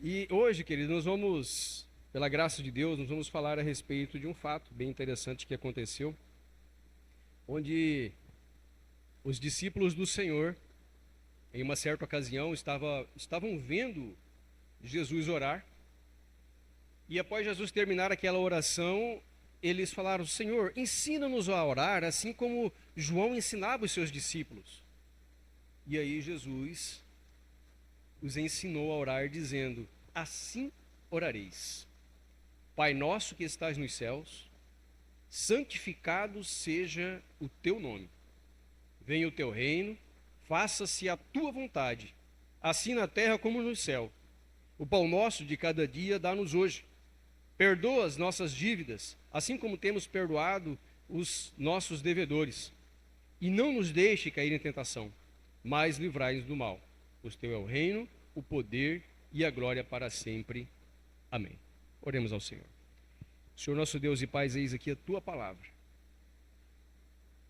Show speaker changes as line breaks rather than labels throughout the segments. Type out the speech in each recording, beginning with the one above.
E hoje, querido, pela graça de Deus, nós vamos falar a respeito de um fato bem interessante que aconteceu, onde os discípulos do Senhor, em uma certa ocasião, estavam vendo Jesus orar, e após Jesus terminar aquela oração, eles falaram: Senhor, ensina-nos a orar, assim como João ensinava os seus discípulos. E aí Jesus os ensinou a orar, dizendo: assim orareis. Pai nosso que estás nos céus, santificado seja o teu nome. Venha o teu reino, faça-se a tua vontade, assim na terra como no céu. O pão nosso de cada dia dá-nos hoje. Perdoa as nossas dívidas, assim como temos perdoado os nossos devedores. E não nos deixe cair em tentação, mas livrai-nos do mal. Pois teu é o reino, o poder e a glória para sempre. Amém. Oremos ao Senhor. Senhor nosso Deus e Pai, eis aqui a tua palavra.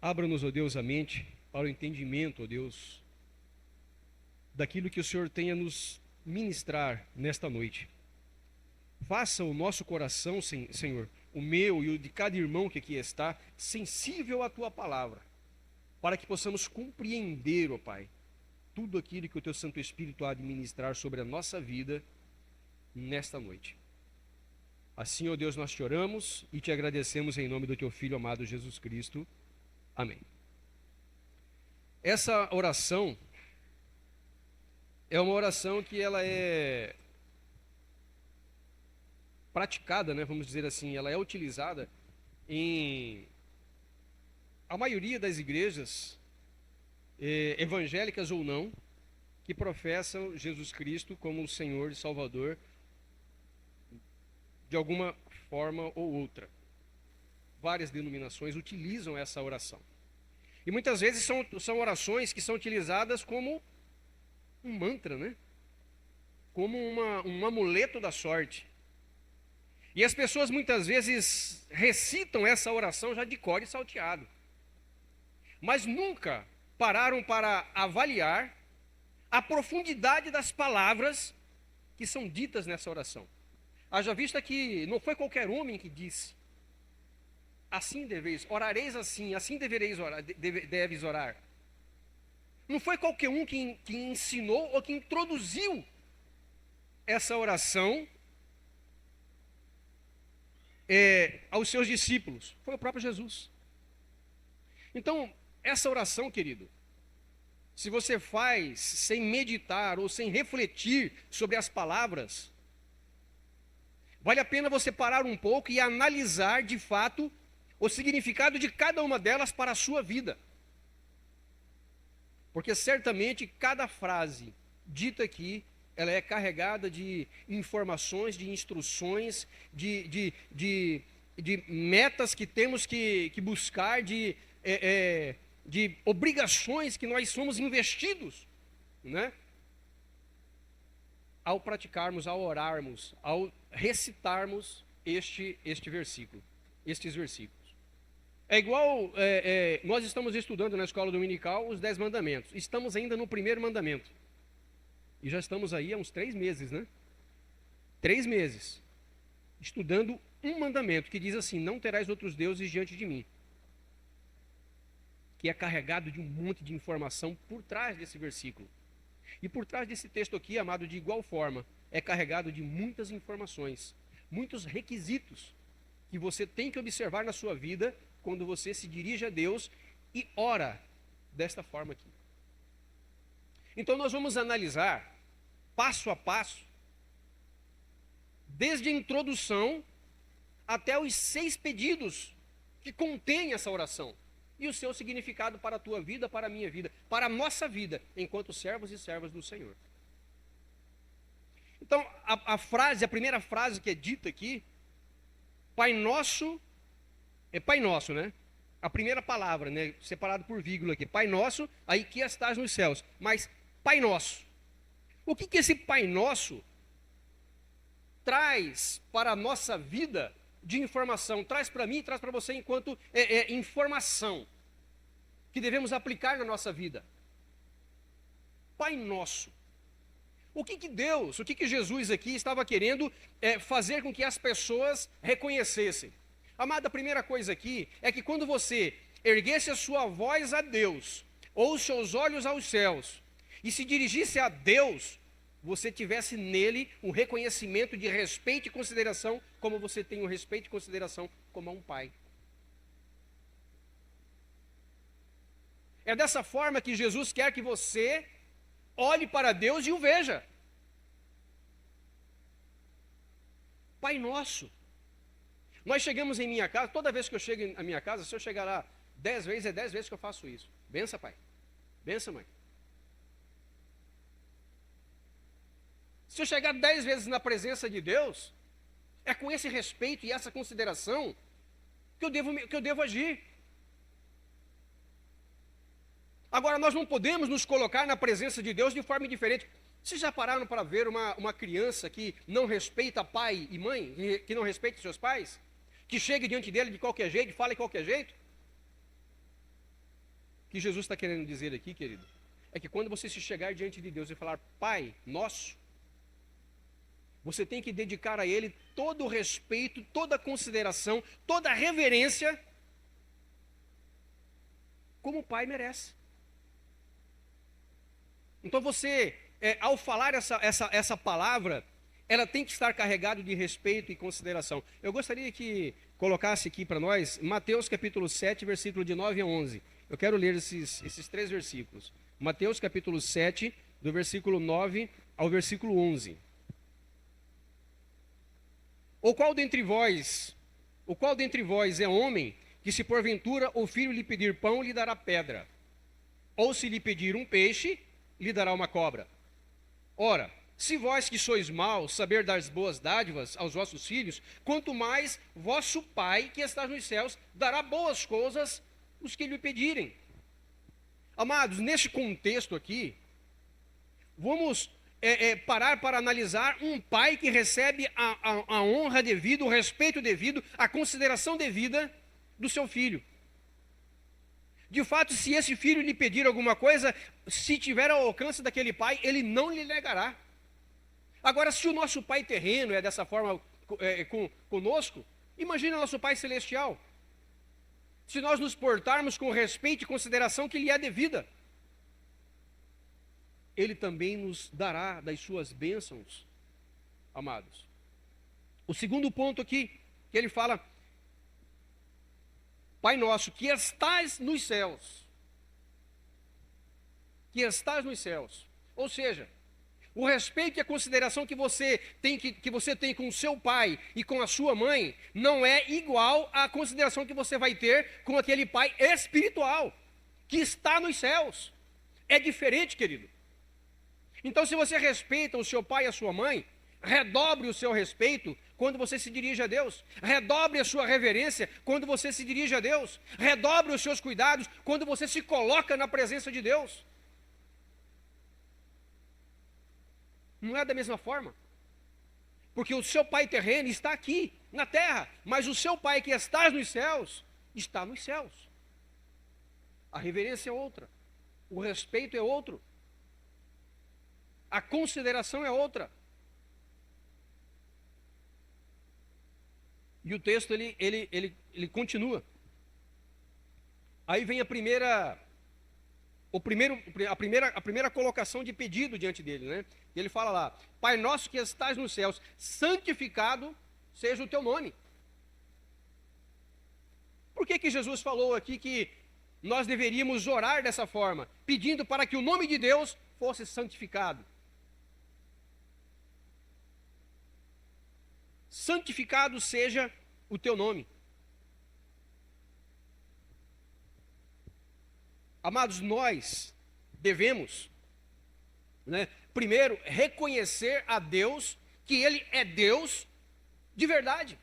Abra-nos, ó Deus, a mente para o entendimento, ó Deus, daquilo que o Senhor tem a nos ministrar nesta noite. Faça o nosso coração, Senhor, o meu e o de cada irmão que aqui está, sensível à tua palavra, para que possamos compreender, ó Pai, tudo aquilo que o teu Santo Espírito há de ministrar sobre a nossa vida nesta noite. Assim, ó Deus, nós te oramos e te agradecemos em nome do teu Filho amado Jesus Cristo. Amém. Essa oração é uma oração que ela é praticada, né, vamos dizer assim, ela é utilizada em a maioria das igrejas, evangélicas ou não, que professam Jesus Cristo como o Senhor e Salvador de alguma forma ou outra. Várias denominações utilizam essa oração. E muitas vezes são orações que são utilizadas como um mantra, né? Como um amuleto da sorte. E as pessoas muitas vezes recitam essa oração já de cor e salteado. Mas nunca pararam para avaliar a profundidade das palavras que são ditas nessa oração. Haja vista que não foi qualquer homem que disse: assim deveis, orareis assim devereis orar, deves orar. Não foi qualquer um que ensinou ou que introduziu essa oração aos seus discípulos. Foi o próprio Jesus. Então, essa oração, querido, se você faz sem meditar ou sem refletir sobre as palavras, vale a pena você parar um pouco e analisar de fato o significado de cada uma delas para a sua vida. Porque certamente cada frase dita aqui, ela é carregada de informações, de instruções, de metas que temos que buscar, de obrigações que nós somos investidos, né? Ao praticarmos, ao orarmos, ao recitarmos estes versículos. É igual, nós estamos estudando na escola dominical os 10 mandamentos. Estamos ainda no primeiro mandamento. E já estamos aí há uns 3 meses, né? 3 meses. Estudando um mandamento que diz assim: não terás outros deuses diante de mim. Que é carregado de um monte de informação por trás desse versículo. E por trás desse texto aqui, amado, de igual forma, é carregado de muitas informações, muitos requisitos que você tem que observar na sua vida quando você se dirige a Deus e ora desta forma aqui. Então nós vamos analisar, passo a passo, desde a introdução até os 6 pedidos que contém essa oração. E o seu significado para a tua vida, para a minha vida, para a nossa vida, enquanto servos e servas do Senhor. Então, a primeira frase que é dita aqui, Pai Nosso, é Pai Nosso, né? A primeira palavra, né? Separado por vírgula aqui. Pai Nosso, aí que estás nos céus. Mas Pai Nosso. O que esse Pai Nosso traz para a nossa vida de informação? Traz para mim, traz para você enquanto informação que devemos aplicar na nossa vida. Pai Nosso. O que Jesus aqui estava querendo fazer com que as pessoas reconhecessem? Amado, a primeira coisa aqui é que quando você erguesse a sua voz a Deus, ou os seus olhos aos céus, e se dirigisse a Deus, você tivesse nele um reconhecimento de respeito e consideração, como você tem um respeito e consideração como a um pai. É dessa forma que Jesus quer que você olhe para Deus e o veja. Pai nosso. Nós chegamos em minha casa, toda vez que eu chego na minha casa, se eu chegar lá 10 vezes, é 10 vezes que eu faço isso. Bença, pai. Bença, mãe. Se eu chegar 10 vezes na presença de Deus, é com esse respeito e essa consideração que eu devo agir. Agora, nós não podemos nos colocar na presença de Deus de forma diferente. Vocês já pararam para ver uma criança que não respeita pai e mãe, que não respeita seus pais? Que chega diante dele de qualquer jeito, fala de qualquer jeito? O que Jesus está querendo dizer aqui, querido, é que quando você se chegar diante de Deus e falar, Pai nosso, você tem que dedicar a Ele todo o respeito, toda a consideração, toda a reverência, como o Pai merece. Então você, ao falar essa palavra, ela tem que estar carregada de respeito e consideração. Eu gostaria que colocasse aqui para nós, Mateus capítulo 7, versículo de 9 a 11. Eu quero ler esses 3 versículos. Mateus capítulo 7, do versículo 9 ao versículo 11. O qual dentre vós é homem, que se porventura o filho lhe pedir pão, lhe dará pedra? Ou se lhe pedir um peixe, lhe dará uma cobra? Ora, se vós que sois maus, saber dar boas dádivas aos vossos filhos, quanto mais vosso Pai que está nos céus dará boas coisas os que lhe pedirem. Amados, neste contexto aqui, vamos parar para analisar um pai que recebe a honra devida, o respeito devido, a consideração devida do seu filho. De fato, se esse filho lhe pedir alguma coisa, se tiver ao alcance daquele pai, ele não lhe negará. Agora, se o nosso pai terreno é dessa forma conosco, imagina o nosso pai celestial. Se nós nos portarmos com respeito e consideração que lhe é devida, ele também nos dará das suas bênçãos, amados. O segundo ponto aqui, que ele fala, Pai nosso, que estás nos céus. Que estás nos céus. Ou seja, o respeito e a consideração que você tem com o seu pai e com a sua mãe não é igual à consideração que você vai ter com aquele pai espiritual que está nos céus. É diferente, querido. Então, se você respeita o seu pai e a sua mãe, redobre o seu respeito quando você se dirige a Deus. Redobre a sua reverência quando você se dirige a Deus. Redobre os seus cuidados quando você se coloca na presença de Deus. Não é da mesma forma. Porque o seu pai terreno está aqui, na terra, mas o seu pai que está nos céus, está nos céus. A reverência é outra. O respeito é outro. A consideração é outra. E o texto ele continua. Aí vem a primeira colocação de pedido diante dele, né? E ele fala lá: Pai nosso que estás nos céus, santificado seja o teu nome. Por que Jesus falou aqui que nós deveríamos orar dessa forma, pedindo para que o nome de Deus fosse santificado? Santificado seja o teu nome. Amados, nós devemos, primeiro, reconhecer a Deus que Ele é Deus de verdade.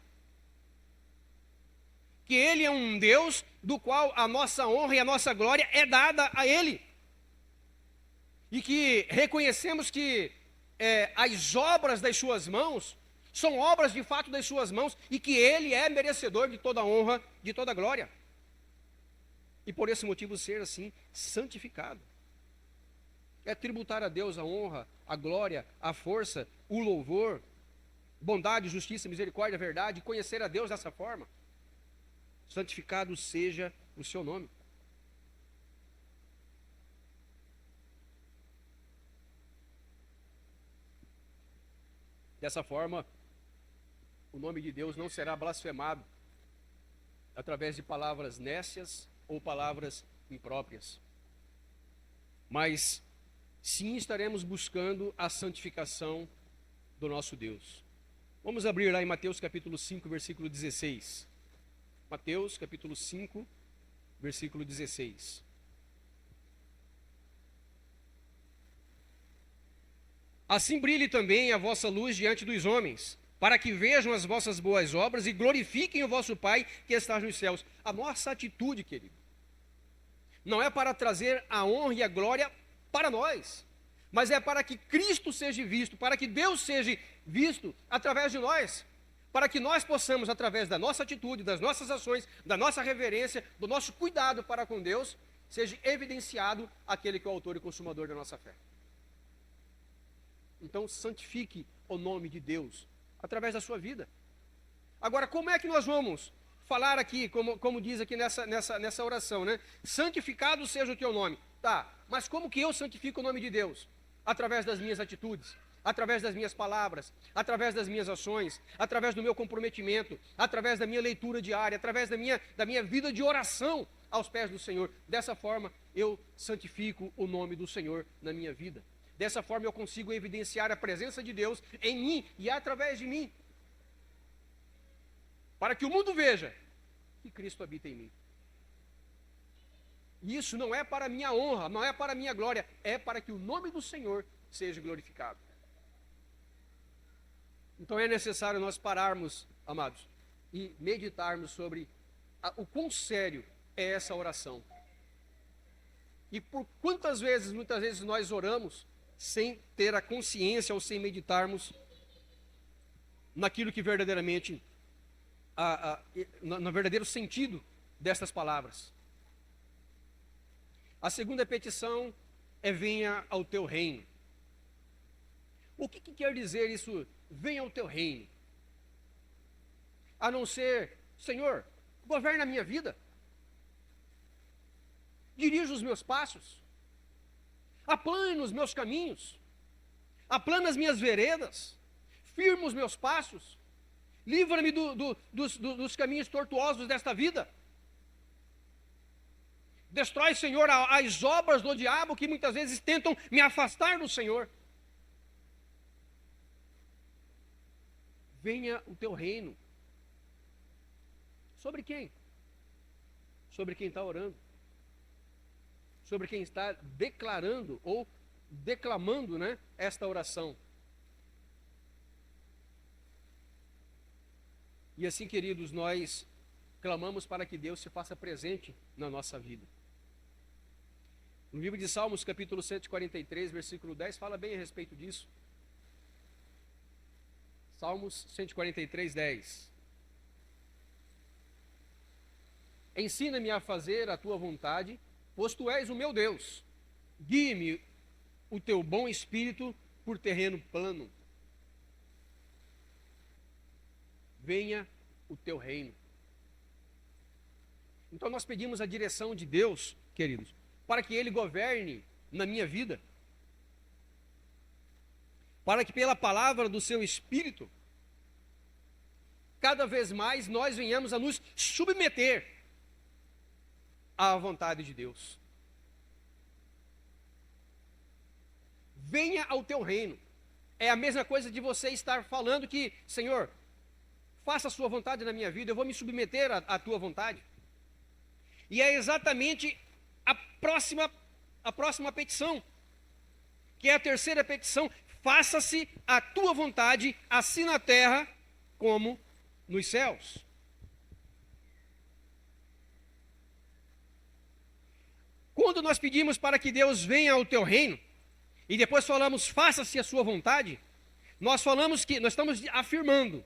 Que Ele é um Deus do qual a nossa honra e a nossa glória é dada a Ele. E que reconhecemos que as obras das suas mãos são obras de fato das suas mãos e que Ele é merecedor de toda honra, de toda glória. E por esse motivo ser assim santificado. é tributar a Deus a honra, a glória, a força, o louvor, bondade, justiça, misericórdia, verdade, conhecer a Deus dessa forma. Santificado seja o seu nome. Dessa forma, o nome de Deus não será blasfemado através de palavras nécias ou palavras impróprias. Mas sim estaremos buscando a santificação do nosso Deus. Vamos abrir lá em Mateus capítulo 5, versículo 16. Mateus capítulo 5, versículo 16. Assim brilhe também a vossa luz diante dos homens, para que vejam as vossas boas obras e glorifiquem o vosso Pai que está nos céus. A nossa atitude, querido, não é para trazer a honra e a glória para nós, mas é para que Cristo seja visto, para que Deus seja visto através de nós, para que nós possamos, através da nossa atitude, das nossas ações, da nossa reverência, do nosso cuidado para com Deus, seja evidenciado aquele que é o autor e consumador da nossa fé. Então, santifique o nome de Deus através da sua vida. Agora, como é que nós vamos falar aqui, como diz aqui nessa oração, né? Santificado seja o teu nome. Tá, mas como que eu santifico o nome de Deus? Através das minhas atitudes, através das minhas palavras, através das minhas ações, através do meu comprometimento, através da minha leitura diária, através da minha vida de oração aos pés do Senhor. Dessa forma, eu santifico o nome do Senhor na minha vida. Dessa forma eu consigo evidenciar a presença de Deus em mim e através de mim, para que o mundo veja que Cristo habita em mim. E isso não é para a minha honra, não é para a minha glória, é para que o nome do Senhor seja glorificado. Então é necessário nós pararmos, amados, e meditarmos sobre o quão sério é essa oração. E por muitas vezes nós oramos sem ter a consciência ou sem meditarmos naquilo que verdadeiramente, no verdadeiro sentido destas palavras. A segunda petição é: venha ao teu reino. O que quer dizer isso, venha ao teu reino? A não ser: Senhor, governa a minha vida, dirija os meus passos, aplane os meus caminhos, aplana as minhas veredas, firma os meus passos, livra-me dos caminhos tortuosos desta vida. Destrói, Senhor, as obras do diabo que muitas vezes tentam me afastar do Senhor. Venha o teu reino. Sobre quem? Sobre quem está orando. Sobre quem está declarando ou declamando, né, esta oração. E assim, queridos, nós clamamos para que Deus se faça presente na nossa vida. No livro de Salmos, capítulo 143, versículo 10, fala bem a respeito disso. Salmos 143, 10. Ensina-me a fazer a tua vontade, pois tu és o meu Deus. Guie-me o teu bom espírito por terreno plano. Venha o teu reino. Então nós pedimos a direção de Deus, queridos, para que Ele governe na minha vida, para que pela palavra do seu Espírito, cada vez mais nós venhamos a nos submeter à vontade de Deus. Venha ao teu reino. É a mesma coisa de você estar falando que: Senhor, faça a sua vontade na minha vida, eu vou me submeter à tua vontade. E é exatamente a próxima petição, que é a terceira petição: faça-se a tua vontade, assim na terra como nos céus. Quando nós pedimos para que Deus venha ao teu reino, e depois falamos faça-se a sua vontade, nós falamos que nós estamos afirmando,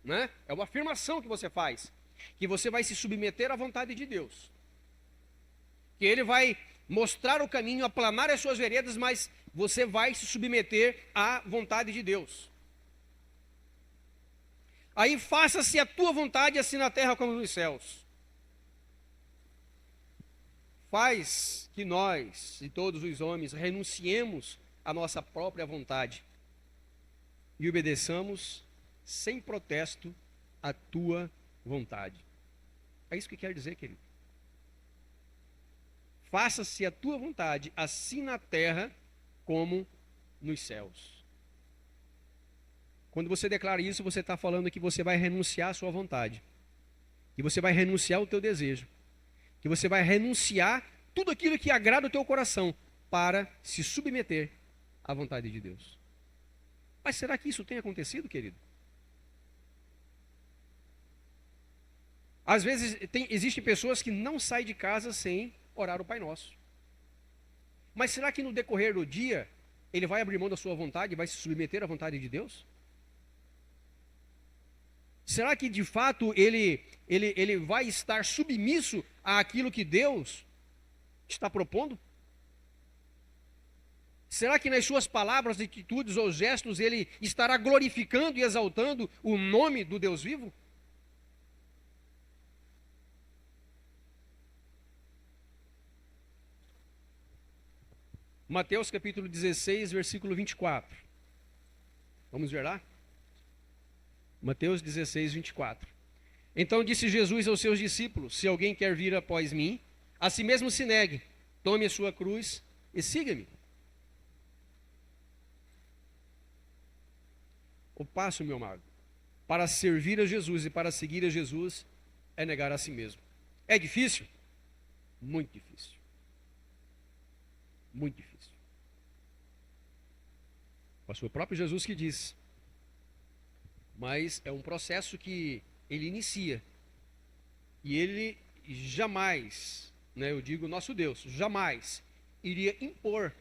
né? É uma afirmação que você faz, que você vai se submeter à vontade de Deus, que Ele vai mostrar o caminho, aplanar as suas veredas, mas você vai se submeter à vontade de Deus. Aí faça-se a tua vontade, assim na terra como nos céus. Faz que nós e todos os homens renunciemos à nossa própria vontade e obedeçamos sem protesto a tua vontade. É isso que quer dizer, querido. Faça-se a tua vontade, assim na terra como nos céus. Quando você declara isso, você está falando que você vai renunciar à sua vontade, que você vai renunciar ao teu desejo, que você vai renunciar tudo aquilo que agrada o teu coração para se submeter à vontade de Deus. Mas será que isso tem acontecido, querido? Às vezes existem pessoas que não saem de casa sem orar o Pai Nosso. Mas será que no decorrer do dia ele vai abrir mão da sua vontade e vai se submeter à vontade de Deus? Será que de fato ele vai estar submisso àquilo que Deus está propondo? Será que nas suas palavras, atitudes ou gestos ele estará glorificando e exaltando o nome do Deus vivo? Mateus capítulo 16, versículo 24. Vamos ver lá? Mateus 16, 24. Então disse Jesus aos seus discípulos: se alguém quer vir após mim, a si mesmo se negue, tome a sua cruz e siga-me. O passo, meu amado, para servir a Jesus e para seguir a Jesus é negar a si mesmo. É difícil? Muito difícil. Muito difícil. Foi o próprio Jesus que disse. Mas é um processo que ele inicia. E ele jamais, eu digo nosso Deus, jamais iria impor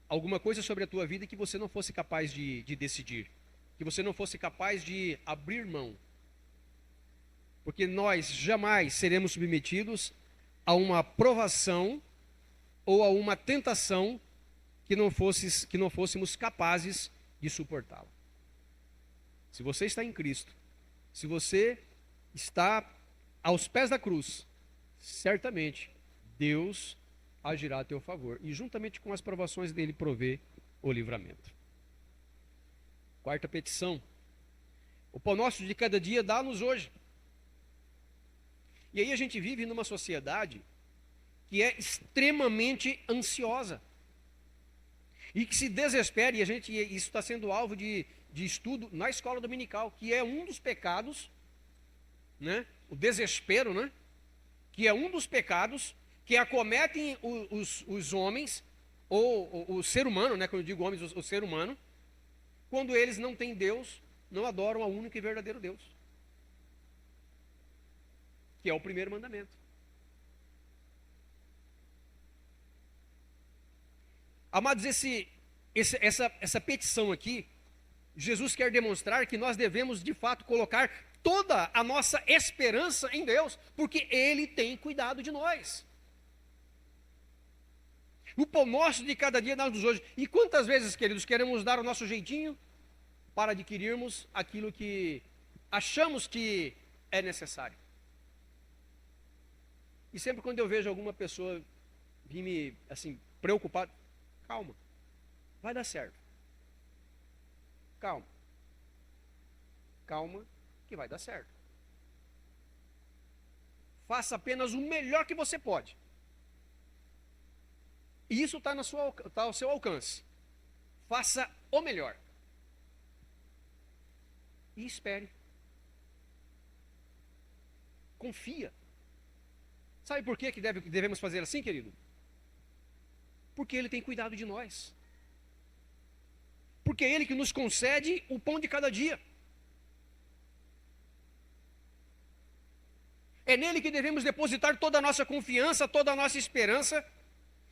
alguma coisa sobre a tua vida que você não fosse capaz de decidir. Que você não fosse capaz de abrir mão. Porque nós jamais seremos submetidos a uma provação ou a uma tentação que não fôssemos capazes de suportá-la. Se você está em Cristo, se você está aos pés da cruz, certamente Deus agirá a teu favor e juntamente com as provações dele provê o livramento. Quarta petição: o pão nosso de cada dia dá-nos hoje. E aí a gente vive numa sociedade que é extremamente ansiosa e que se desespera, e isso está sendo alvo de estudo na escola dominical, que é um dos pecados, o desespero, que é um dos pecados que acometem os homens, ou o ser humano, quando eu digo homens, o ser humano, quando eles não têm Deus, não adoram ao único e verdadeiro Deus, que é o primeiro mandamento. Amados, essa petição aqui, Jesus quer demonstrar que nós devemos de fato colocar toda a nossa esperança em Deus, porque Ele tem cuidado de nós. O pão nosso de cada dia dá-nos hoje. E quantas vezes, queridos, queremos dar o nosso jeitinho para adquirirmos aquilo que achamos que é necessário? E sempre quando eu vejo alguma pessoa vir me, preocupado, calma, vai dar certo. Calma. Calma, que vai dar certo. Faça apenas o melhor que você pode. E isso está ao seu alcance. Faça o melhor. E espere. Confia. Sabe por que devemos fazer assim, querido? Porque Ele tem cuidado de nós. Porque é Ele que nos concede o pão de cada dia. É nele que devemos depositar toda a nossa confiança, toda a nossa esperança,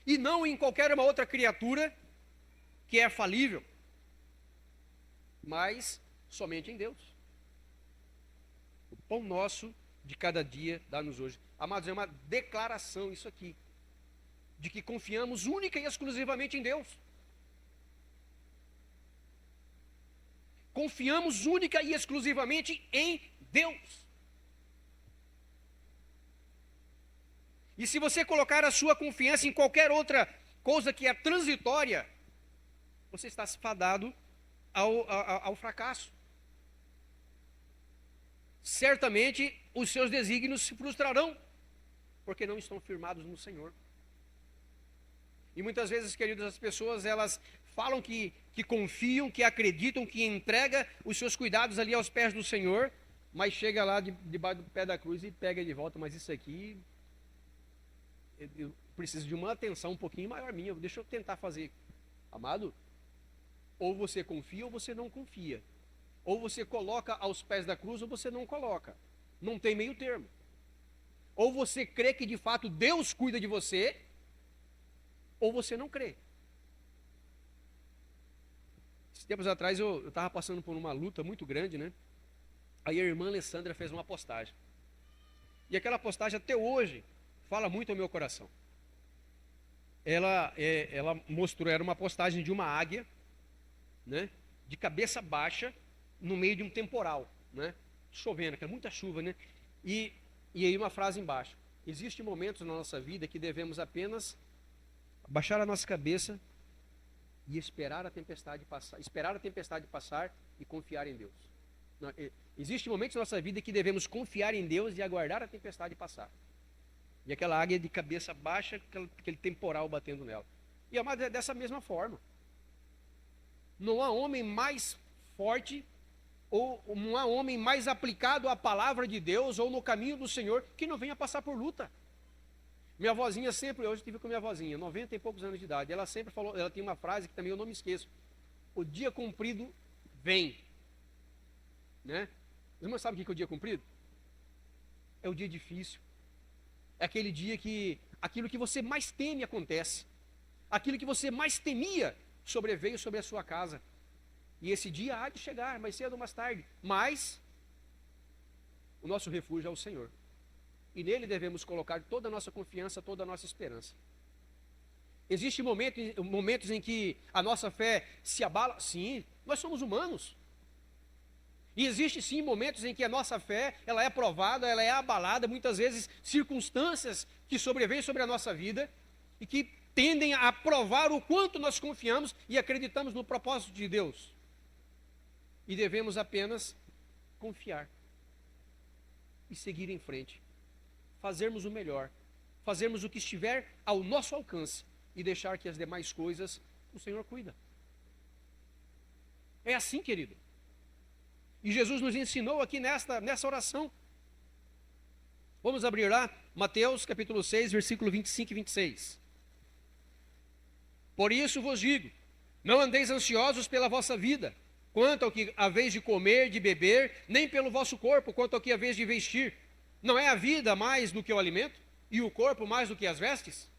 e não em qualquer uma outra criatura que é falível, mas somente em Deus. O pão nosso de cada dia dá-nos hoje. Amados, é uma declaração isso aqui. de que confiamos única e exclusivamente em Deus. Confiamos única e exclusivamente em Deus. E se você colocar a sua confiança em qualquer outra coisa que é transitória, você está fadado ao fracasso. Certamente os seus desígnios se frustrarão, porque não estão firmados no Senhor. E muitas vezes, queridos, as pessoas, elas falam que confiam, que acreditam, que entregam os seus cuidados ali aos pés do Senhor, mas chega lá debaixo do pé da cruz e pega de volta. Mas isso aqui, eu preciso de uma atenção um pouquinho maior minha, deixa eu tentar fazer. Amado, ou você confia ou você não confia. Ou você coloca aos pés da cruz ou você não coloca. Não tem meio termo. Ou você crê que de fato Deus cuida de você, ou você não crê. Esses tempos atrás eu estava passando por uma luta muito grande, né? Aí a irmã Alessandra fez uma postagem. E aquela postagem até hoje fala muito ao meu coração. Ela mostrou, era uma postagem de uma águia, né? De cabeça baixa, no meio de um temporal, né? Chovendo, que é muita chuva, né? E aí uma frase embaixo: existem momentos na nossa vida que devemos apenas baixar a nossa cabeça e esperar a tempestade passar e confiar em Deus. Existem momentos na nossa vida que devemos confiar em Deus e aguardar a tempestade passar. E aquela águia de cabeça baixa, aquele temporal batendo nela. E amado, é dessa mesma forma. Não há homem mais forte ou não há homem mais aplicado à palavra de Deus ou no caminho do Senhor que não venha passar por luta. Minha avózinha sempre, hoje eu estive com minha avózinha, 90 e poucos anos de idade, ela sempre falou, ela tem uma frase que também eu não me esqueço: o dia cumprido vem. Né? Os irmãos sabem o que é o dia cumprido? É o dia difícil. É aquele dia que aquilo que você mais teme acontece. Aquilo que você mais temia sobreveio sobre a sua casa. E esse dia há de chegar, mais cedo ou mais tarde. Mas o nosso refúgio é o Senhor. E nele devemos colocar toda a nossa confiança, toda a nossa esperança. Existem momentos em que a nossa fé se abala? Sim, nós somos humanos. E existe sim momentos em que a nossa fé, ela é provada, ela é abalada, muitas vezes circunstâncias que sobrevêm sobre a nossa vida e que tendem a provar o quanto nós confiamos e acreditamos no propósito de Deus. E devemos apenas confiar e seguir em frente, fazermos o melhor, fazermos o que estiver ao nosso alcance e deixar que as demais coisas o Senhor cuida. É assim, querido. E Jesus nos ensinou aqui nessa oração. Vamos abrir lá, Mateus capítulo 6, versículo 25 e 26. Por isso vos digo, não andeis ansiosos pela vossa vida, quanto ao que haveis de comer, de beber, nem pelo vosso corpo, quanto ao que haveis de vestir. Não é a vida mais do que o alimento, e o corpo mais do que as vestes?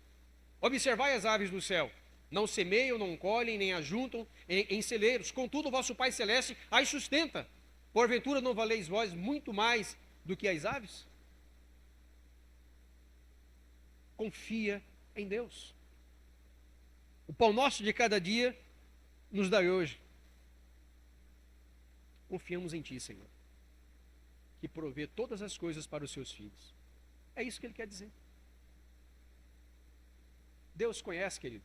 Observai as aves do céu, não semeiam, não colhem, nem ajuntam em celeiros, contudo o vosso Pai Celeste as sustenta. Porventura não valeis vós muito mais do que as aves? Confia em Deus. O pão nosso de cada dia nos dai hoje. Confiamos em Ti, Senhor, que provê todas as coisas para os seus filhos. É isso que Ele quer dizer. Deus conhece, querido,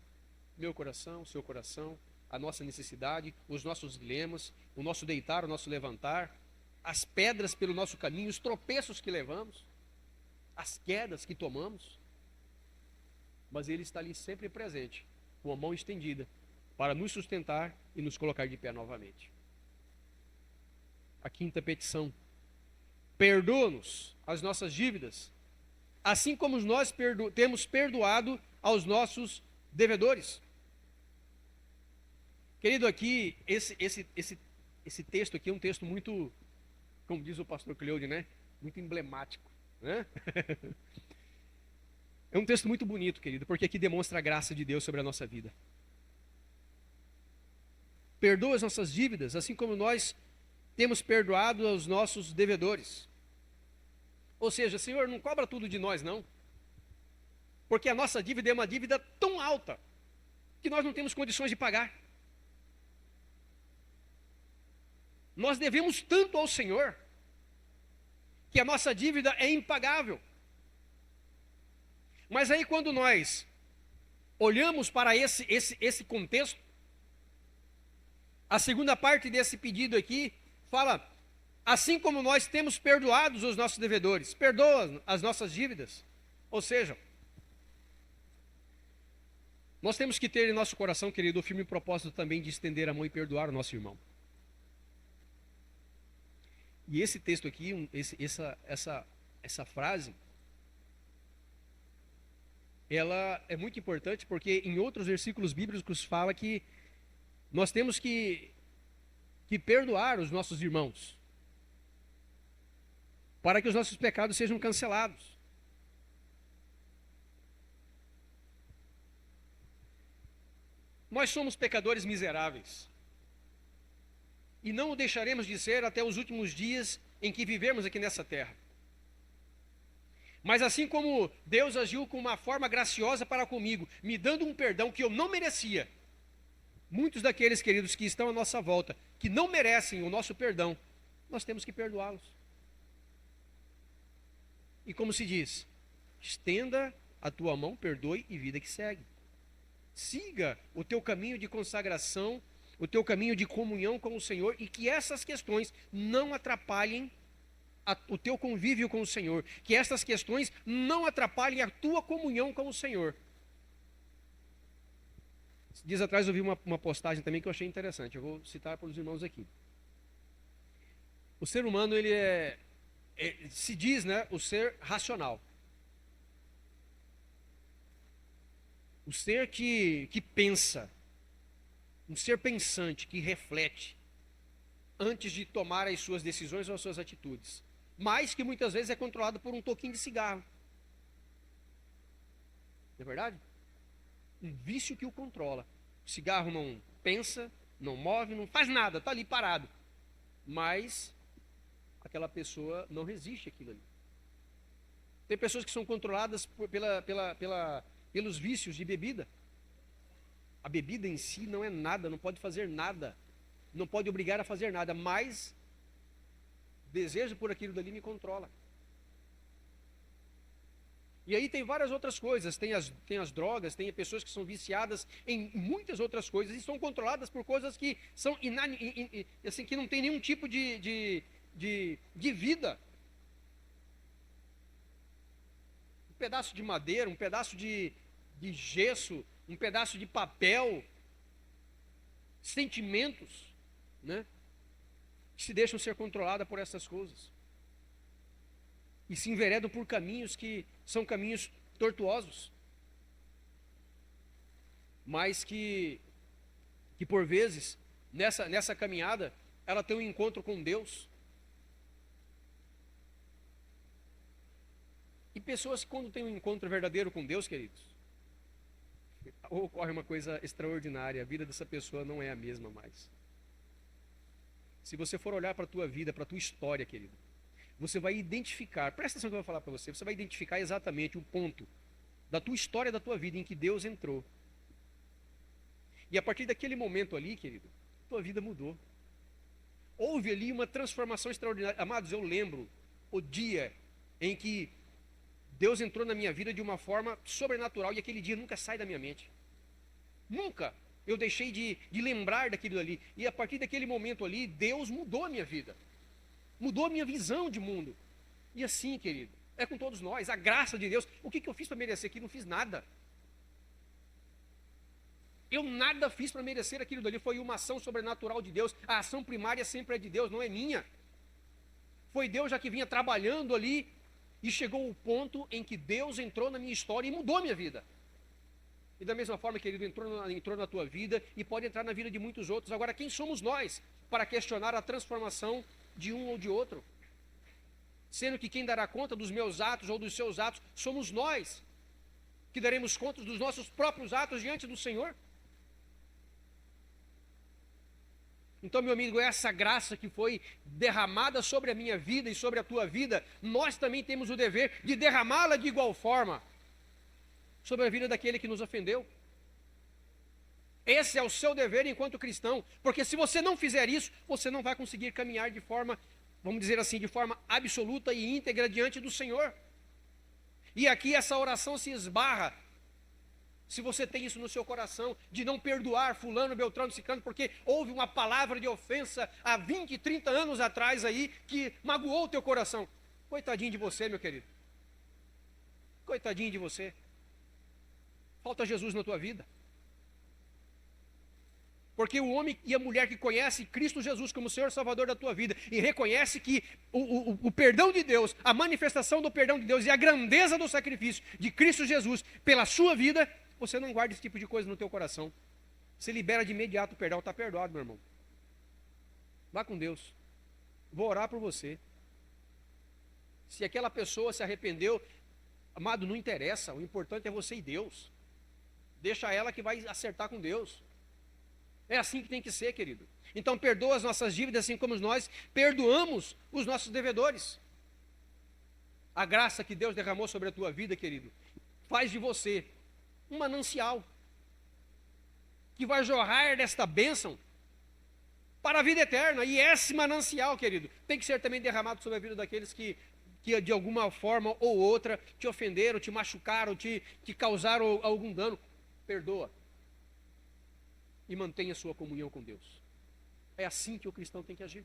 meu coração, seu coração, a nossa necessidade, os nossos dilemas, o nosso deitar, o nosso levantar, as pedras pelo nosso caminho, os tropeços que levamos, as quedas que tomamos. Mas Ele está ali sempre presente, com a mão estendida, para nos sustentar e nos colocar de pé novamente. A quinta petição: perdoa-nos as nossas dívidas, assim como nós temos perdoado aos nossos devedores. Querido, aqui, esse texto aqui é um texto muito, como diz o pastor Cleude, né? Muito emblemático, né? É um texto muito bonito, querido, porque aqui demonstra a graça de Deus sobre a nossa vida. Perdoa as nossas dívidas, assim como nós temos perdoado aos nossos devedores. Ou seja, Senhor, não cobra tudo de nós, não. Porque a nossa dívida é uma dívida tão alta que nós não temos condições de pagar. Nós devemos tanto ao Senhor que a nossa dívida é impagável. Mas aí quando nós olhamos para esse contexto, a segunda parte desse pedido aqui fala: assim como nós temos perdoados os nossos devedores, perdoa as nossas dívidas. Ou seja, nós temos que ter em nosso coração, querido, o firme propósito também de estender a mão e perdoar o nosso irmão. E esse texto aqui, essa frase, ela é muito importante porque em outros versículos bíblicos fala que nós temos que perdoar os nossos irmãos para que os nossos pecados sejam cancelados. Nós somos pecadores miseráveis e não o deixaremos de ser até os últimos dias em que vivemos aqui nessa terra. Mas assim como Deus agiu com uma forma graciosa para comigo, me dando um perdão que eu não merecia, muitos daqueles, queridos, que estão à nossa volta, que não merecem o nosso perdão, nós temos que perdoá-los. E como se diz, estenda a tua mão, perdoe e vida que segue. Siga o teu caminho de consagração, o teu caminho de comunhão com o Senhor, e que essas questões não atrapalhem o teu convívio com o Senhor, que essas questões não atrapalhem a tua comunhão com o Senhor. Dias atrás eu vi uma postagem também que eu achei interessante, eu vou citar para os irmãos aqui. O ser humano, ele se diz, né, o ser racional. O ser que pensa, um ser pensante, que reflete, antes de tomar as suas decisões ou as suas atitudes. Mas que muitas vezes é controlado por um toquinho de cigarro. Não é verdade? Um vício que o controla. O cigarro não pensa, não move, não faz nada, está ali parado. Mas aquela pessoa não resiste àquilo ali. Tem pessoas que são controladas pelos vícios de bebida. A bebida em si não é nada, não pode fazer nada, não pode obrigar a fazer nada, mas o desejo por aquilo dali me controla. E aí tem várias outras coisas, tem as drogas, tem pessoas que são viciadas em muitas outras coisas e são controladas por coisas que são assim, que não tem nenhum tipo de vida. Um pedaço de madeira, um pedaço de gesso, um pedaço de papel, sentimentos, né, que se deixam ser controladas por essas coisas e se enveredam por caminhos que são caminhos tortuosos, mas que por vezes nessa caminhada ela tem um encontro com Deus. E pessoas que, quando têm um encontro verdadeiro com Deus, queridos, ocorre uma coisa extraordinária, a vida dessa pessoa não é a mesma mais. Se você for olhar para a tua vida, para a tua história, querido, você vai identificar, presta atenção no que eu vou falar para você, você vai identificar exatamente o ponto da tua história, da tua vida, em que Deus entrou. E a partir daquele momento ali, querido, tua vida mudou. Houve ali uma transformação extraordinária. Amados, eu lembro o dia em que Deus entrou na minha vida de uma forma sobrenatural e aquele dia nunca sai da minha mente. Nunca eu deixei de lembrar daquilo ali. E a partir daquele momento ali, Deus mudou a minha vida. Mudou a minha visão de mundo. E assim, querido, é com todos nós. A graça de Deus. O que eu fiz para merecer aquilo? Não fiz nada. Eu nada fiz para merecer aquilo dali. Foi uma ação sobrenatural de Deus. A ação primária sempre é de Deus, não é minha. Foi Deus já que vinha trabalhando ali. E chegou o ponto em que Deus entrou na minha história e mudou a minha vida. E da mesma forma, querido, entrou na tua vida e pode entrar na vida de muitos outros. Agora, quem somos nós para questionar a transformação de um ou de outro? Sendo que quem dará conta dos meus atos ou dos seus atos somos nós, que daremos conta dos nossos próprios atos diante do Senhor. Então, meu amigo, essa graça que foi derramada sobre a minha vida e sobre a tua vida, nós também temos o dever de derramá-la de igual forma sobre a vida daquele que nos ofendeu. Esse é o seu dever enquanto cristão, porque se você não fizer isso, você não vai conseguir caminhar de forma, vamos dizer assim, de forma absoluta e íntegra diante do Senhor. E aqui essa oração se esbarra, se você tem isso no seu coração, de não perdoar fulano, beltrano, ciclano, porque houve uma palavra de ofensa há 20, 30 anos atrás aí, que magoou o teu coração. Coitadinho de você, meu querido. Coitadinho de você. Falta Jesus na tua vida. Porque o homem e a mulher que conhece Cristo Jesus como Senhor e Salvador da tua vida e reconhece que o perdão de Deus, a manifestação do perdão de Deus e a grandeza do sacrifício de Cristo Jesus pela sua vida, você não guarda esse tipo de coisa no teu coração. Você libera de imediato o perdão, está perdoado, meu irmão. Vá com Deus. Vou orar por você. Se aquela pessoa se arrependeu, amado, não interessa, o importante é você e Deus. Deixa ela que vai acertar com Deus. É assim que tem que ser, querido. Então perdoa as nossas dívidas, assim como nós perdoamos os nossos devedores. A graça que Deus derramou sobre a tua vida, querido, faz de você um manancial que vai jorrar desta bênção para a vida eterna. E esse manancial, querido, tem que ser também derramado sobre a vida daqueles que de alguma forma ou outra te ofenderam, te machucaram, te causaram algum dano. Perdoa e mantenha sua comunhão com Deus. É assim que o cristão tem que agir.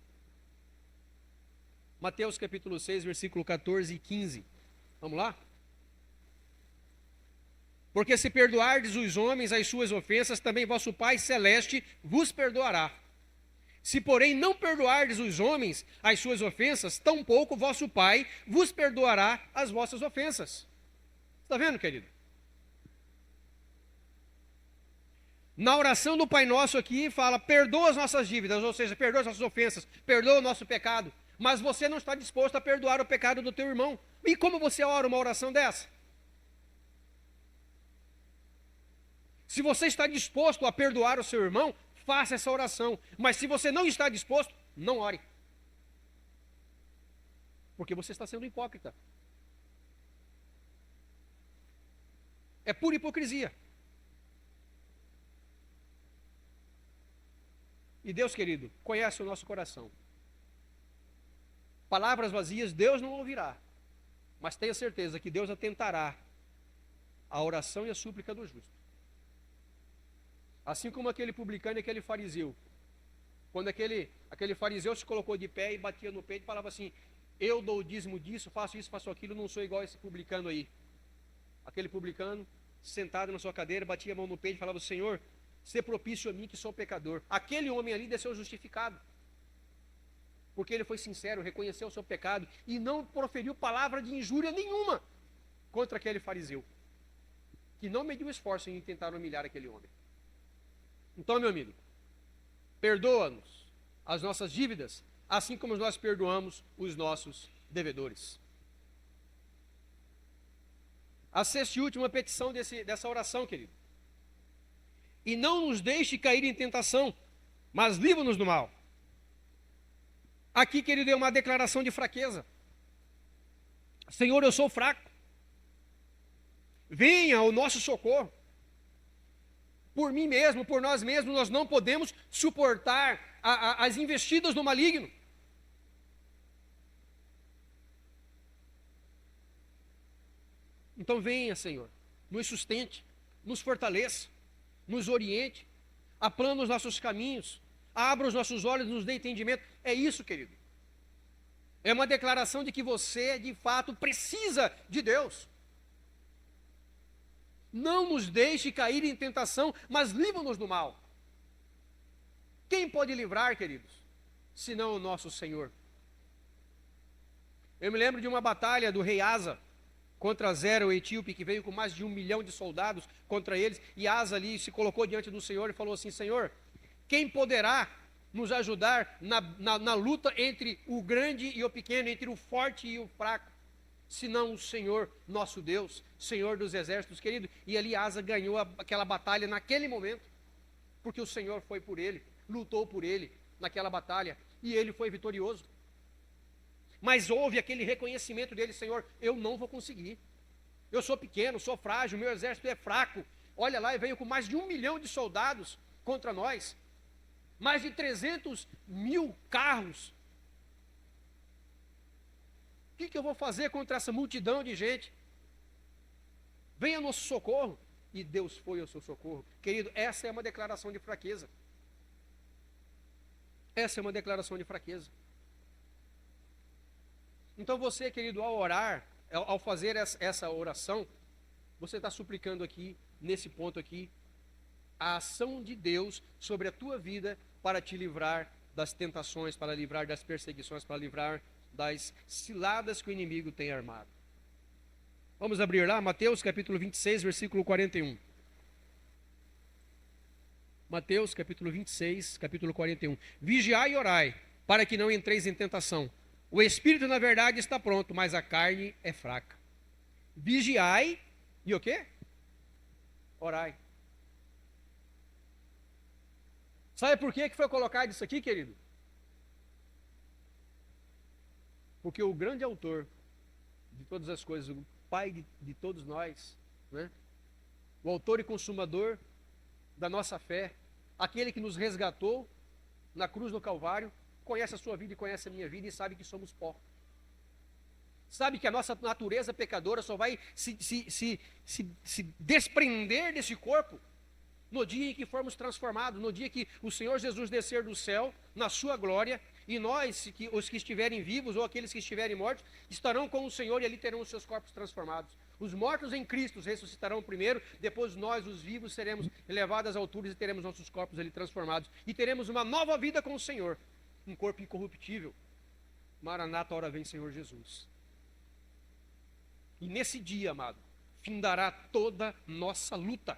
Mateus capítulo 6, versículo 14 e 15. Vamos lá? Porque se perdoardes os homens as suas ofensas, também vosso Pai Celeste vos perdoará. Se, porém, não perdoardes os homens as suas ofensas, tampouco vosso Pai vos perdoará as vossas ofensas. Está vendo, querido? Na oração do Pai Nosso aqui fala, perdoa as nossas dívidas, ou seja, perdoa as nossas ofensas, perdoa o nosso pecado, mas você não está disposto a perdoar o pecado do teu irmão. E como você ora uma oração dessa? Se você está disposto a perdoar o seu irmão, faça essa oração, mas se você não está disposto, não ore. Porque você está sendo hipócrita. É pura hipocrisia. E Deus, querido, conhece o nosso coração. Palavras vazias Deus não ouvirá, mas tenha certeza que Deus atentará à oração e à súplica do justo. Assim como aquele publicano e aquele fariseu. Quando aquele fariseu se colocou de pé e batia no peito e falava assim, eu dou o dízimo disso, faço isso, faço aquilo, não sou igual a esse publicano aí. Aquele publicano, sentado na sua cadeira, batia a mão no peito e falava, Senhor, ser propício a mim que sou pecador. Aquele homem ali desceu justificado. Porque ele foi sincero, reconheceu o seu pecado e não proferiu palavra de injúria nenhuma contra aquele fariseu, que não mediu esforço em tentar humilhar aquele homem. Então, meu amigo, perdoa-nos as nossas dívidas, assim como nós perdoamos os nossos devedores. A sexta e última petição dessa oração, querido. E não nos deixe cair em tentação, mas livra-nos do mal. Aqui, querido, é uma declaração de fraqueza. Senhor, eu sou fraco. Venha ao nosso socorro. Por mim mesmo, por nós mesmos, nós não podemos suportar as investidas do maligno. Então venha, Senhor, nos sustente, nos fortaleça, nos oriente, aplana os nossos caminhos, abra os nossos olhos, nos dê entendimento. É isso, querido. É uma declaração de que você, de fato, precisa de Deus. Não nos deixe cair em tentação, mas livra-nos do mal. Quem pode livrar, queridos, senão o nosso Senhor? Eu me lembro de uma batalha do rei Asa contra Zera, o etíope, que veio com mais de 1 milhão de soldados contra eles, e Asa ali se colocou diante do Senhor e falou assim, Senhor, quem poderá nos ajudar na luta entre o grande e o pequeno, entre o forte e o fraco? Senão o Senhor, nosso Deus, Senhor dos exércitos, querido. E ali Asa ganhou aquela batalha naquele momento, porque o Senhor foi por ele, lutou por ele naquela batalha, e ele foi vitorioso. Mas houve aquele reconhecimento dele, Senhor, eu não vou conseguir. Eu sou pequeno, sou frágil, meu exército é fraco. Olha lá, eu venho com mais de 1 milhão de soldados contra nós. Mais de 300 mil carros. O que eu vou fazer contra essa multidão de gente? Venha ao nosso socorro. E Deus foi ao seu socorro. Querido, essa é uma declaração de fraqueza. Essa é uma declaração de fraqueza. Então você, querido, ao orar, ao fazer essa oração, você está suplicando aqui, nesse ponto aqui, a ação de Deus sobre a tua vida para te livrar das tentações, para livrar das perseguições, para livrar das ciladas que o inimigo tem armado. Vamos abrir lá, Mateus capítulo 26, versículo 41. Mateus capítulo 26, capítulo 41. Vigiai e orai, para que não entreis em tentação. O espírito, na verdade, está pronto, mas a carne é fraca. Vigiai e o quê? Orai. Sabe por que foi colocado isso aqui, querido? Porque o grande autor de todas as coisas, o Pai de todos nós, né? O autor e consumador da nossa fé, aquele que nos resgatou na cruz do Calvário, conhece a sua vida e conhece a minha vida e sabe que somos pó. Sabe que a nossa natureza pecadora só vai se desprender desse corpo no dia em que formos transformados, no dia que o Senhor Jesus descer do céu, na sua glória, e nós, os que estiverem vivos ou aqueles que estiverem mortos, estarão com o Senhor e ali terão os seus corpos transformados. Os mortos em Cristo ressuscitarão primeiro, depois nós, os vivos, seremos elevados às alturas e teremos nossos corpos ali transformados. E teremos uma nova vida com o Senhor, um corpo incorruptível. Maranata, ora vem Senhor Jesus. E nesse dia, amado, findará toda nossa luta.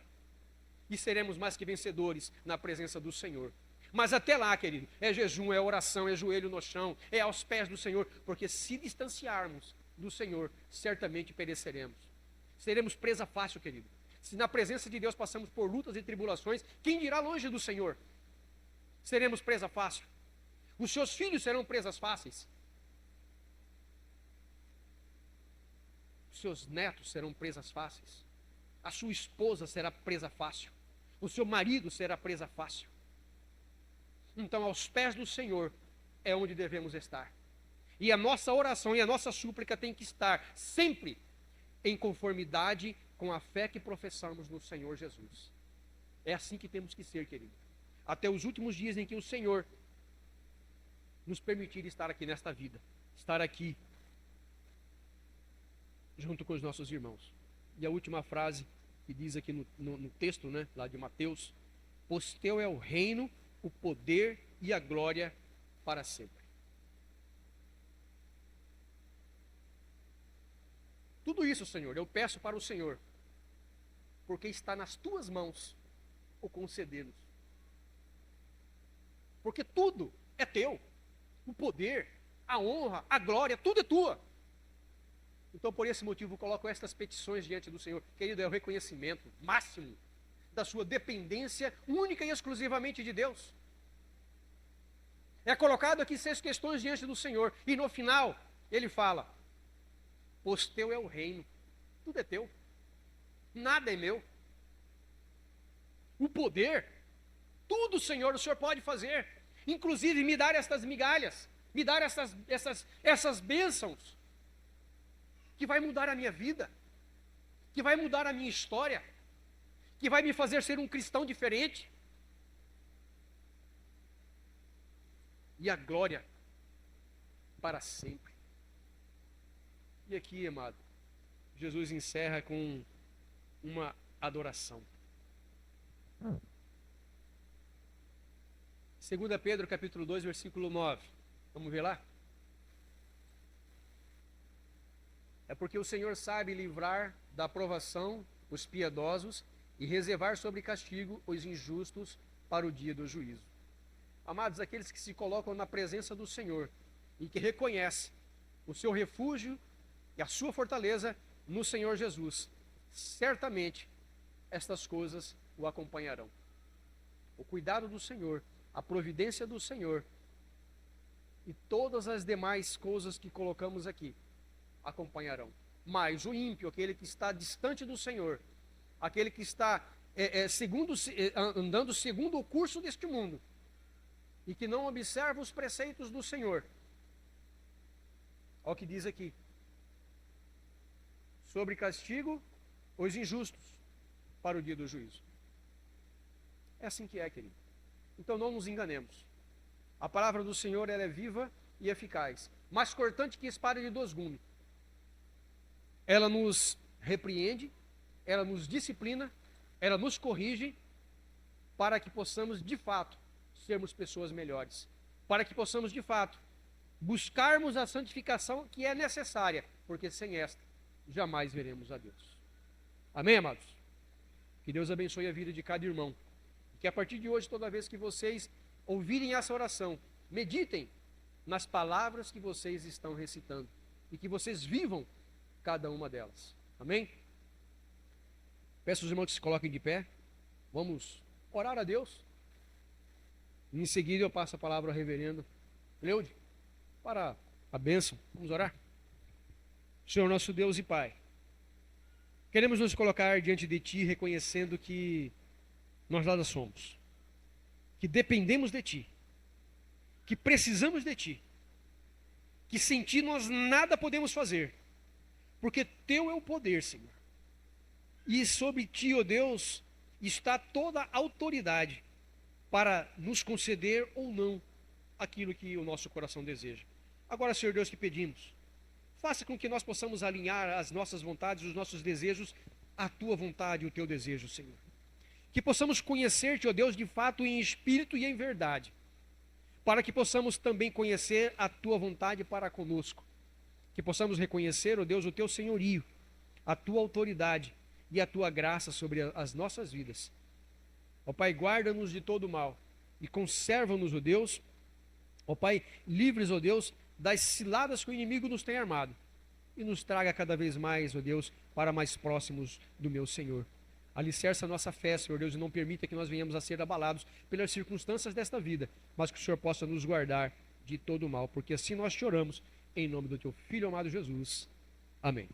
E seremos mais que vencedores na presença do Senhor. Mas até lá, querido, é jejum, é oração, é joelho no chão, é aos pés do Senhor, porque se distanciarmos do Senhor, certamente pereceremos. Seremos presa fácil, querido. Se na presença de Deus passamos por lutas e tribulações, quem dirá longe do Senhor? Seremos presa fácil. Os seus filhos serão presas fáceis. Os seus netos serão presas fáceis. A sua esposa será presa fácil. O seu marido será presa fácil. Então, aos pés do Senhor é onde devemos estar. E a nossa oração e a nossa súplica tem que estar sempre em conformidade com a fé que professamos no Senhor Jesus. É assim que temos que ser, querido. Até os últimos dias em que o Senhor nos permitir estar aqui nesta vida. Estar aqui junto com os nossos irmãos. E a última frase que diz aqui no texto, né, lá de Mateus: pois teu é o reino, o poder e a glória para sempre. Tudo isso, Senhor, eu peço para o Senhor, porque está nas tuas mãos o concedê-los. Porque tudo é teu. O poder, a honra, a glória, tudo é tua. Então, por esse motivo, coloco estas petições diante do Senhor. Querido, é o reconhecimento máximo da sua dependência única e exclusivamente de Deus. É colocado aqui 6 questões diante do Senhor. E no final, ele fala: pois teu é o reino. Tudo é teu. Nada é meu. O poder, tudo, Senhor, o Senhor pode fazer. Inclusive me dar estas migalhas, me dar essas bênçãos, que vai mudar a minha vida, que vai mudar a minha história, que vai me fazer ser um cristão diferente. E a glória para sempre. E aqui, amado, Jesus encerra com uma adoração. 2 Pedro capítulo 2, versículo 9. Vamos ver lá? É porque o Senhor sabe livrar da provação os piedosos e reservar sobre castigo os injustos para o dia do juízo. Amados, aqueles que se colocam na presença do Senhor e que reconhecem o seu refúgio e a sua fortaleza no Senhor Jesus, certamente estas coisas o acompanharão. O cuidado do Senhor, a providência do Senhor e todas as demais coisas que colocamos aqui acompanharão. Mas o ímpio, aquele que está distante do Senhor, aquele que está andando segundo o curso deste mundo, e que não observa os preceitos do Senhor, olha o que diz aqui: sobre castigo os injustos para o dia do juízo. É assim que é, querido. Então não nos enganemos. A palavra do Senhor, ela é viva e eficaz, mais cortante que espada de dois gumes. Ela nos repreende, ela nos disciplina, ela nos corrige, para que possamos de fato sermos pessoas melhores, para que possamos de fato buscarmos a santificação que é necessária, porque sem esta jamais veremos a Deus. Amém, amados? Que Deus abençoe a vida de cada irmão. Que a partir de hoje, toda vez que vocês ouvirem essa oração, meditem nas palavras que vocês estão recitando e que vocês vivam cada uma delas. Amém? Peço aos irmãos que se coloquem de pé. Vamos orar a Deus. E em seguida eu passo a palavra ao reverendo Leude para a bênção. Vamos orar? Senhor nosso Deus e Pai, queremos nos colocar diante de Ti, reconhecendo que nós nada somos, que dependemos de Ti, que precisamos de Ti, que sem Ti nós nada podemos fazer, porque Teu é o poder, Senhor. E sobre Ti, ó Deus, está toda a autoridade para nos conceder ou não aquilo que o nosso coração deseja. Agora, Senhor Deus, que pedimos, faça com que nós possamos alinhar as nossas vontades, os nossos desejos, à Tua vontade e o Teu desejo, Senhor. Que possamos conhecer-te, ó Deus, de fato em espírito e em verdade, para que possamos também conhecer a Tua vontade para conosco. Que possamos reconhecer, ó Deus, o Teu senhorio, a Tua autoridade e a Tua graça sobre as nossas vidas. Ó Pai, guarda-nos de todo mal e conserva-nos, ó Deus, ó Pai, livres, ó Deus, das ciladas que o inimigo nos tem armado, e nos traga cada vez mais, ó Deus, para mais próximos do meu Senhor. Alicerça a nossa fé, Senhor Deus, e não permita que nós venhamos a ser abalados pelas circunstâncias desta vida, mas que o Senhor possa nos guardar de todo mal, porque assim nós choramos, em nome do Teu Filho amado Jesus. Amém.